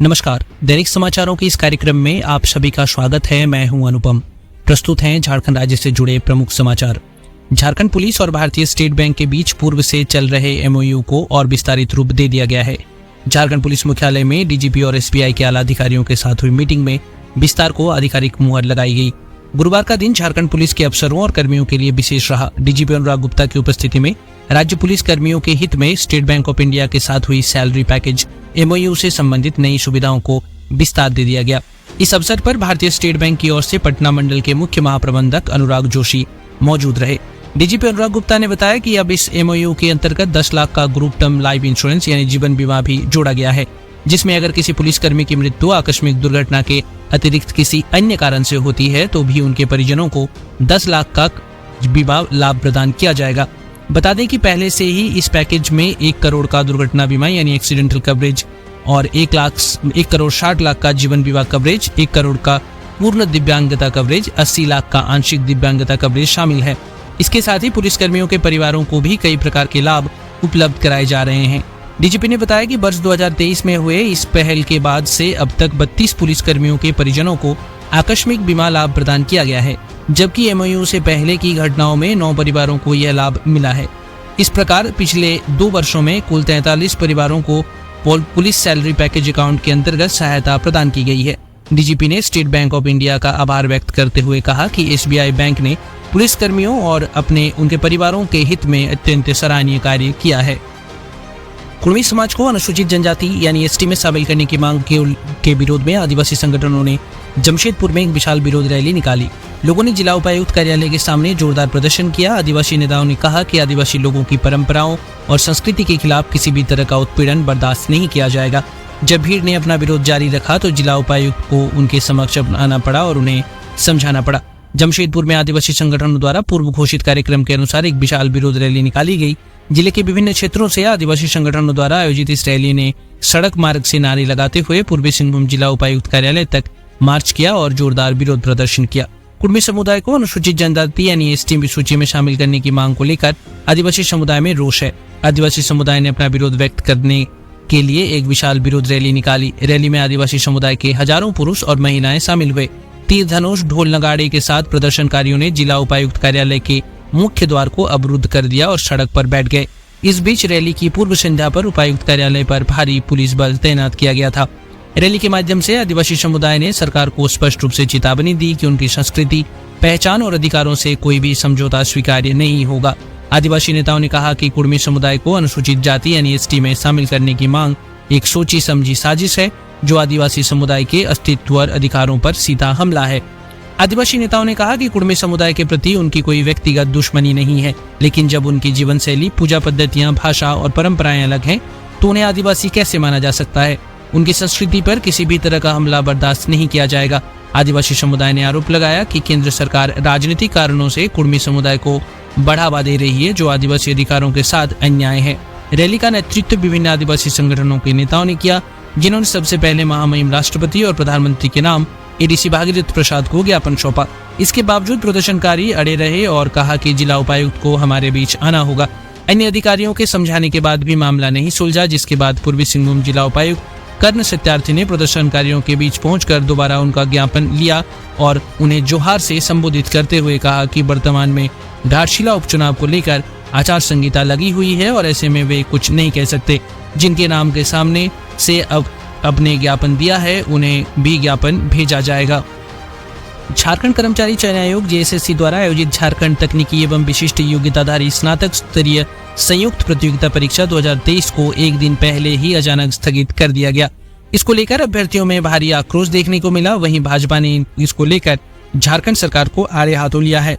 नमस्कार। दैनिक समाचारों के इस कार्यक्रम में आप सभी का स्वागत है। मैं हूं अनुपम। प्रस्तुत हैं झारखंड राज्य से जुड़े प्रमुख समाचार। झारखंड पुलिस और भारतीय स्टेट बैंक के बीच पूर्व से चल रहे एमओयू को और विस्तारित रूप दे दिया गया है। झारखंड पुलिस मुख्यालय में डीजीपी और एसबीआई के आला अधिकारियों के साथ हुई मीटिंग में विस्तार को आधिकारिक मुहर लगाई गई। गुरुवार का दिन झारखंड पुलिस के अफसरों और कर्मियों के लिए विशेष रहा। डीजीपी अनुराग गुप्ता की उपस्थिति में राज्य पुलिस कर्मियों के हित में स्टेट बैंक ऑफ इंडिया के साथ हुई सैलरी पैकेज एमओयू से संबंधित नई सुविधाओं को विस्तार दे दिया गया। इस अवसर पर भारतीय स्टेट बैंक की ओर से पटना मंडल के मुख्य महाप्रबंधक अनुराग जोशी मौजूद रहे। डीजीपी अनुराग गुप्ता ने बताया कि अब इस एमओयू के अंतर्गत 10 लाख का ग्रुप टर्म लाइफ इंश्योरेंस यानी जीवन बीमा भी जोड़ा गया है, जिसमें अगर किसी पुलिसकर्मी की मृत्यु आकस्मिक दुर्घटना के अतिरिक्त किसी अन्य कारण से होती है तो भी उनके परिजनों को 10 लाख का बीमा लाभ प्रदान किया जाएगा। बता दें कि पहले से ही इस पैकेज में 1 करोड़ का दुर्घटना बीमा यानी एक्सीडेंटल कवरेज और 1 करोड़ 60 लाख का जीवन बीमा कवरेज, 1 करोड़ का पूर्ण दिव्यांगता कवरेज, 80 लाख का आंशिक दिव्यांगता कवरेज शामिल है। इसके साथ ही पुलिसकर्मियों के परिवारों को भी कई प्रकार के लाभ उपलब्ध कराए जा रहे हैं। डीजीपी ने बताया कि वर्ष 2023 में हुए इस पहल के बाद से अब तक 32 पुलिसकर्मियों के परिजनों को आकस्मिक बीमा लाभ प्रदान किया गया है, जबकि एमओयू से पहले की घटनाओं में 9 परिवारों को यह लाभ मिला है। इस प्रकार पिछले 2 वर्षों में कुल 43 परिवारों को पुलिस सैलरी पैकेज अकाउंट के अंतर्गत सहायता प्रदान की गई है। डीजीपी ने स्टेट बैंक ऑफ इंडिया का आभार व्यक्त करते हुए कहा कि एसबीआई बैंक ने पुलिसकर्मियों और उनके परिवारों के हित में अत्यंत सराहनीय कार्य किया है। कुर्मी समाज को अनुसूचित जनजाति यानी एसटी में शामिल करने की मांग के विरोध में आदिवासी संगठनों ने जमशेदपुर में एक विशाल विरोध रैली निकाली। लोगों ने जिला उपायुक्त कार्यालय के सामने जोरदार प्रदर्शन किया। आदिवासी नेताओं ने कहा कि आदिवासी लोगों की परंपराओं और संस्कृति के खिलाफ किसी भी तरह का उत्पीड़न बर्दाश्त नहीं किया जाएगा। जब भीड़ ने अपना विरोध जारी रखा तो जिला उपायुक्त को उनके समक्ष आना पड़ा और उन्हें समझाना पड़ा। जमशेदपुर में आदिवासी संगठनों द्वारा पूर्व घोषित कार्यक्रम के अनुसार एक विशाल विरोध रैली निकाली गई। जिले के विभिन्न क्षेत्रों से आदिवासी संगठनों द्वारा आयोजित इस रैली ने सड़क मार्ग से नारे लगाते हुए पूर्वी सिंहभूम जिला उपायुक्त कार्यालय तक मार्च किया और जोरदार विरोध प्रदर्शन किया। कुर्मी समुदाय को अनुसूचित जनजाति यानी एसटी सूची में शामिल करने की मांग को लेकर आदिवासी समुदाय में रोष है। आदिवासी समुदाय ने अपना विरोध व्यक्त करने के लिए एक विशाल विरोध रैली निकाली। रैली में आदिवासी समुदाय के हजारों पुरुष और महिलाएं शामिल हुए। तीर धनुष ढोल नगाड़े के साथ प्रदर्शनकारियों ने जिला उपायुक्त कार्यालय के मुख्य द्वार को अवरुद्ध कर दिया और सड़क पर बैठ गए। इस बीच रैली की पूर्व संध्या पर उपायुक्त कार्यालय पर भारी पुलिस बल तैनात किया गया था। रैली के माध्यम से आदिवासी समुदाय ने सरकार को स्पष्ट रूप से चेतावनी दी कि उनकी संस्कृति, पहचान और अधिकारों से कोई भी समझौता स्वीकार्य नहीं होगा। आदिवासी नेताओं ने कहा कि कुर्मी समुदाय को अनुसूचित जाति यानी एसटी में शामिल करने की मांग एक सोची समझी साजिश है, जो आदिवासी समुदाय के अस्तित्व और अधिकारों पर सीधा हमला है। आदिवासी नेताओं ने कहा कि कुर्मी समुदाय के प्रति उनकी कोई व्यक्तिगत दुश्मनी नहीं है, लेकिन जब उनकी जीवन शैली, पूजा पद्धतियां, भाषा और परंपराएं अलग हैं, तो उन्हें आदिवासी कैसे माना जा सकता है। उनकी संस्कृति पर किसी भी तरह का हमला बर्दाश्त नहीं किया जाएगा। आदिवासी समुदाय ने आरोप लगाया कि केंद्र सरकार राजनीतिक कारणों से कुर्मी समुदाय को बढ़ावा दे रही है, जो आदिवासी अधिकारों के साथ अन्याय है। रैली का नेतृत्व विभिन्न आदिवासी संगठनों के नेताओं ने किया, जिन्होंने सबसे पहले महामहिम राष्ट्रपति और प्रधानमंत्री के नाम एडीसी भागीरथ प्रसाद को ज्ञापन सौंपा। इसके बावजूद प्रदर्शनकारी अड़े रहे और कहा कि जिला उपायुक्त को हमारे बीच आना होगा। अन्य अधिकारियों के समझाने के बाद भी मामला नहीं सुलझा, जिसके बाद पूर्वी सिंहभूम जिला उपायुक्त कर्ण सत्यार्थी ने प्रदर्शनकारियों के बीच पहुंचकर दोबारा उनका ज्ञापन लिया और उन्हें जोहार से संबोधित करते हुए कहा कि वर्तमान में घाटशिला उपचुनाव को लेकर आचार संहिता लगी हुई है और ऐसे में वे कुछ नहीं कह सकते। जिनके नाम के सामने से अपने ज्ञापन दिया है, उन्हें भी ज्ञापन भेजा जाएगा। झारखंड कर्मचारी चयन आयोग जेएसएससी द्वारा आयोजित झारखंड तकनीकी एवं विशिष्ट योग्यताधारी स्नातक स्तरीय संयुक्त प्रतियोगिता परीक्षा 2023 को एक दिन पहले ही अचानक स्थगित कर दिया गया। इसको लेकर अभ्यर्थियों में भारी आक्रोश देखने को मिला। वहीं भाजपा ने इसको लेकर झारखंड सरकार को आड़े हाथों लिया है।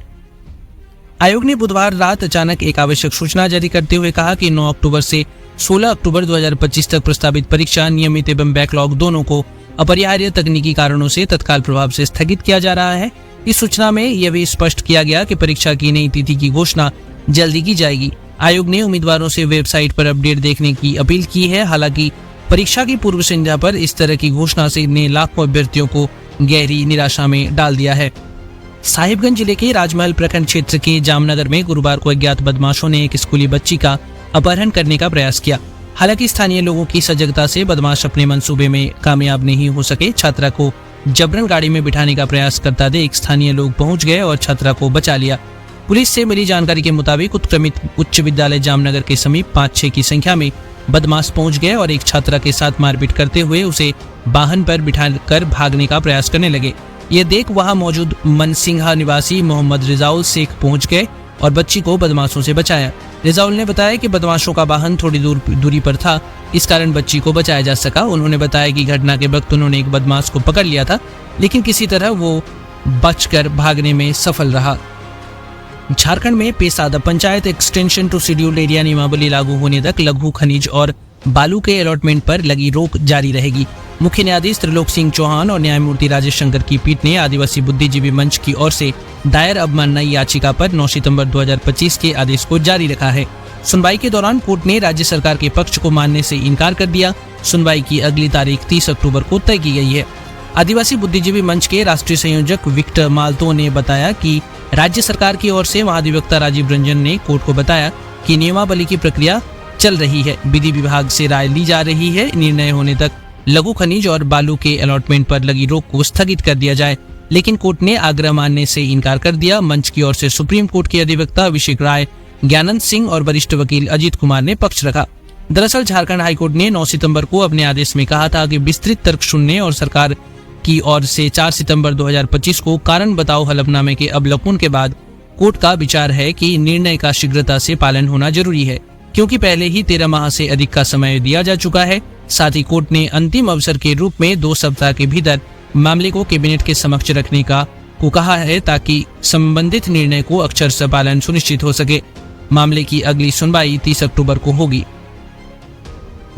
आयोग ने बुधवार रात अचानक एक आवश्यक सूचना जारी करते हुए कहा कि 9 अक्टूबर से 16 अक्टूबर 2025 तक प्रस्तावित परीक्षा नियमित एवं बैकलॉग दोनों को अपरिहार्य तकनीकी कारणों से तत्काल प्रभाव से स्थगित किया जा रहा है। इस सूचना में यह भी स्पष्ट किया गया कि परीक्षा की नई तिथि की घोषणा जल्दी की जाएगी। आयोग ने उम्मीदवारों से वेबसाइट पर अपडेट देखने की अपील की है। हालांकि परीक्षा की पूर्व संध्या पर इस तरह की घोषणा से ने लाखों अभ्यर्थियों को गहरी निराशा में डाल दिया है। साहिबगंज जिले के राजमहल प्रखंड क्षेत्र के जामनगर में गुरुवार को अज्ञात बदमाशों ने एक स्कूली बच्ची का अपहरण करने का प्रयास किया। हालांकि स्थानीय लोगों की सजगता से बदमाश अपने मंसूबे में कामयाब नहीं हो सके। छात्रा को जबरन गाड़ी में बिठाने का प्रयास करता देख स्थानीय लोग पहुंच गए और छात्रा को बचा लिया। पुलिस से मिली जानकारी के मुताबिक उत्क्रमित उच्च विद्यालय जामनगर के समीप 5-6 की संख्या में बदमाश पहुंच गए और एक छात्रा के साथ मारपीट करते हुए उसे वाहन पर बिठाकर भागने का प्रयास करने लगे। ये देख वहां मौजूद मनसिंघा निवासी मोहम्मद रिजाउल शेख पहुंच गए और बच्ची को बदमाशों से बचाया। रिजाउल ने बताया कि बदमाशों का वाहन थोड़ी दूरी पर था, इस कारण बच्ची को बचाया जा सका। उन्होंने बताया कि घटना के वक्त उन्होंने एक बदमाश को पकड़ लिया था, लेकिन किसी तरह वो बचकर भागने में सफल रहा। झारखंड में पेशादा panchayat extension to scheduled area नियमावली लागू होने तक लघु खनिज और बालू के अलॉटमेंट पर लगी रोक जारी रहेगी। मुख्य न्यायाधीश त्रिलोक सिंह चौहान और न्यायमूर्ति राजेश शंकर की पीठ ने आदिवासी बुद्धिजीवी मंच की ओर से दायर अवमानना याचिका पर 9 सितंबर 2025 के आदेश को जारी रखा है। सुनवाई के दौरान कोर्ट ने राज्य सरकार के पक्ष को मानने से इनकार कर दिया। सुनवाई की अगली तारीख 30 अक्टूबर को तय की गई है। आदिवासी बुद्धिजीवी मंच के राष्ट्रीय संयोजक विक्टर माल्तो ने बताया कि राज्य सरकार की ओर से महाधिवक्ता राजीव रंजन ने कोर्ट को बताया कि नियमावली की प्रक्रिया चल रही है, विधि विभाग से राय ली जा रही है, निर्णय होने तक लघु खनिज और बालू के अलॉटमेंट पर लगी रोक को स्थगित कर दिया जाए, लेकिन कोर्ट ने आग्रह मानने से इनकार कर दिया। मंच की ओर से सुप्रीम कोर्ट के अधिवक्ता अभिषेक राय, ज्ञानंद सिंह और वरिष्ठ वकील अजीत कुमार ने पक्ष रखा। दरअसल झारखंड हाईकोर्ट ने 9 सितंबर को अपने आदेश में कहा था कि विस्तृत तर्क सुनने और सरकार की ओर से 4 सितंबर 2025 को कारण बताओ हलफनामे के अवलोकन के बाद कोर्ट का विचार है कि निर्णय का शीघ्रता से पालन होना जरूरी है, क्योंकि पहले ही 13 माह से अधिक का समय दिया जा चुका है। साथ ही कोर्ट ने अंतिम अवसर के रूप में 2 सप्ताह के भीतर मामले को कैबिनेट के समक्ष रखने को कहा है, ताकि संबंधित निर्णय को अक्षरशः पालन सुनिश्चित हो सके। मामले की अगली सुनवाई 30 अक्टूबर को होगी।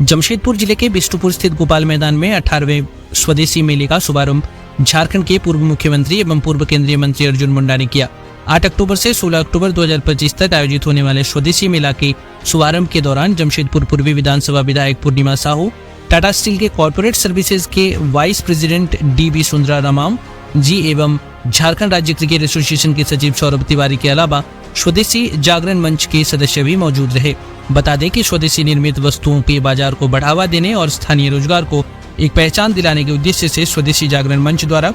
जमशेदपुर जिले के बिष्टुपुर स्थित गोपाल मैदान में 18वें स्वदेशी मेले का शुभारंभ झारखंड के पूर्व मुख्यमंत्री एवं पूर्व केंद्रीय मंत्री अर्जुन मुंडा ने किया। 8 अक्टूबर से 16 अक्टूबर 2025 तक आयोजित होने वाले स्वदेशी मेला के शुभारंभ के दौरान जमशेदपुर पूर्वी विधानसभा विधायक पूर्णिमा साहू, टाटा स्टील के कॉर्पोरेट सर्विसेज के वाइस प्रेसिडेंट DB सुंदरारामम जी एवं झारखंड राज्य क्रिकेट एसोसिएशन के सचिव सौरभ तिवारी के अलावा स्वदेशी जागरण मंच के सदस्य भी मौजूद रहे। बता दें कि स्वदेशी निर्मित वस्तुओं के बाजार को बढ़ावा देने और स्थानीय रोजगार को एक पहचान दिलाने के उद्देश्य से स्वदेशी जागरण मंच द्वारा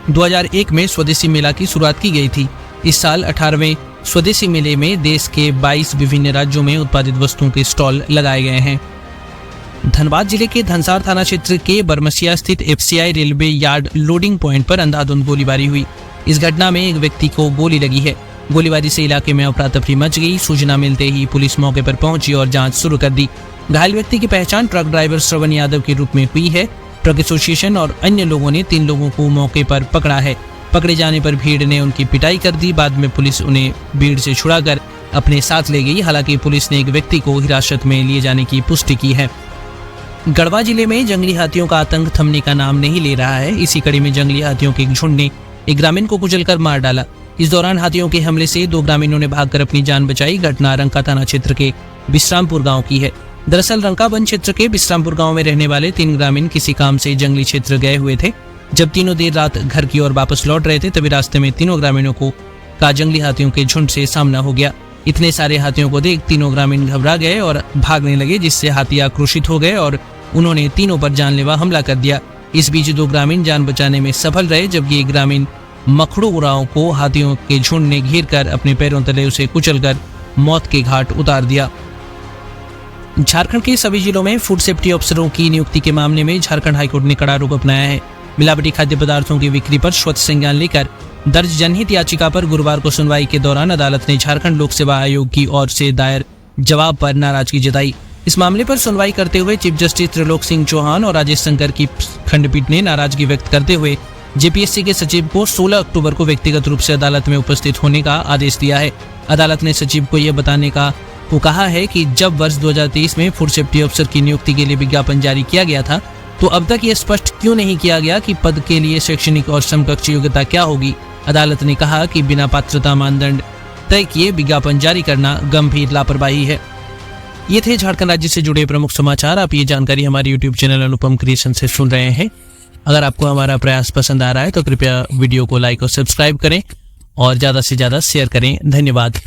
2001 में स्वदेशी मेला की शुरुआत की गई थी। इस साल 18वें स्वदेशी मेले में देश के 22 विभिन्न राज्यों में उत्पादित वस्तुओं के स्टॉल लगाए गए हैं। धनबाद जिले के धनसार थाना क्षेत्र के बरमसिया स्थित FCI railway yard loading point पर अंधाधुंध गोलीबारी हुई। इस घटना में एक व्यक्ति को गोली लगी है। गोलीबारी से इलाके में अफरा तफरी मच गई। सूचना मिलते ही पुलिस मौके पर पहुंची और जांच शुरू कर दी। घायल व्यक्ति की पहचान ट्रक ड्राइवर श्रवण यादव के रूप में हुई है। ट्रक एसोसिएशन और अन्य लोगों ने 3 लोगों को मौके पर पकड़ा है। पकड़े जाने पर भीड़ ने उनकी पिटाई कर दी। बाद में पुलिस उन्हें भीड़ से छुड़ाकर अपने साथ ले गई। हालांकि पुलिस ने एक व्यक्ति को हिरासत में लिए जाने की पुष्टि की है। गढ़वा जिले में जंगली हाथियों का आतंक थमने का नाम नहीं ले रहा है। इसी कड़ी में जंगली हाथियों के एक झुंड ने एक ग्रामीण को कुचलकर मार डाला। इस दौरान हाथियों के हमले से 2 ग्रामीणों ने भागकर अपनी जान बचाई। घटना रंका थाना क्षेत्र के विश्रामपुर गांव की है। दरअसल रंका वन क्षेत्र के विश्रामपुर गांव में रहने वाले 3 ग्रामीण किसी काम से जंगली क्षेत्र गए हुए थे। जब तीनों देर रात घर की ओर वापस लौट रहे थे, तभी रास्ते में तीनों ग्रामीणों का जंगली हाथियों के झुंड से सामना हो गया। इतने सारे हाथियों को देख तीनों ग्रामीण घबरा गए और भागने लगे, जिससे हाथी आक्रोशित हो गए और उन्होंने तीनों पर जानलेवा हमला कर दिया। इस बीच 2 ग्रामीण जान बचाने में सफल रहे, जबकि एक ग्रामीण मखड़ू उराव को हाथियों के झुंड ने घेर कर अपने पैरों तले उसे कुचलकर मौत के घाट उतार दिया। झारखंड के सभी जिलों में फूड सेफ्टी अफसरों की नियुक्ति के मामले में झारखंड हाईकोर्ट ने कड़ा रुख अपनाया है। मिलावटी खाद्य पदार्थों की बिक्री पर स्वतः संज्ञान लेकर दर्ज जनहित याचिका पर गुरुवार को सुनवाई के दौरान अदालत ने झारखंड लोक सेवा आयोग की ओर से दायर जवाब पर नाराजगी जताई। इस मामले पर सुनवाई करते हुए चीफ जस्टिस त्रिलोक सिंह चौहान और राजेश शंकर की खंडपीठ ने नाराजगी व्यक्त करते हुए JPSC के सचिव को 16 अक्टूबर को व्यक्तिगत रूप से अदालत में उपस्थित होने का आदेश दिया है। अदालत ने सचिव को यह बताने को कहा है कि जब वर्ष 2023 में फूड सेफ्टी अफसर की नियुक्ति के लिए विज्ञापन जारी किया गया था, तो अब तक ये स्पष्ट क्यों नहीं किया गया कि पद के लिए शैक्षणिक और समकक्ष योग्यता क्या होगी। अदालत ने कहा कि बिना पात्रता मानदंड तय किए विज्ञापन जारी करना गंभीर लापरवाही है। ये थे झारखंड राज्य से जुड़े प्रमुख समाचार। आप ये जानकारी हमारे YouTube चैनल अनुपम क्रिएशन से सुन रहे हैं। अगर आपको हमारा प्रयास पसंद आ रहा है तो कृपया वीडियो को लाइक और सब्सक्राइब करें और ज़्यादा से ज़्यादा शेयर करें। धन्यवाद।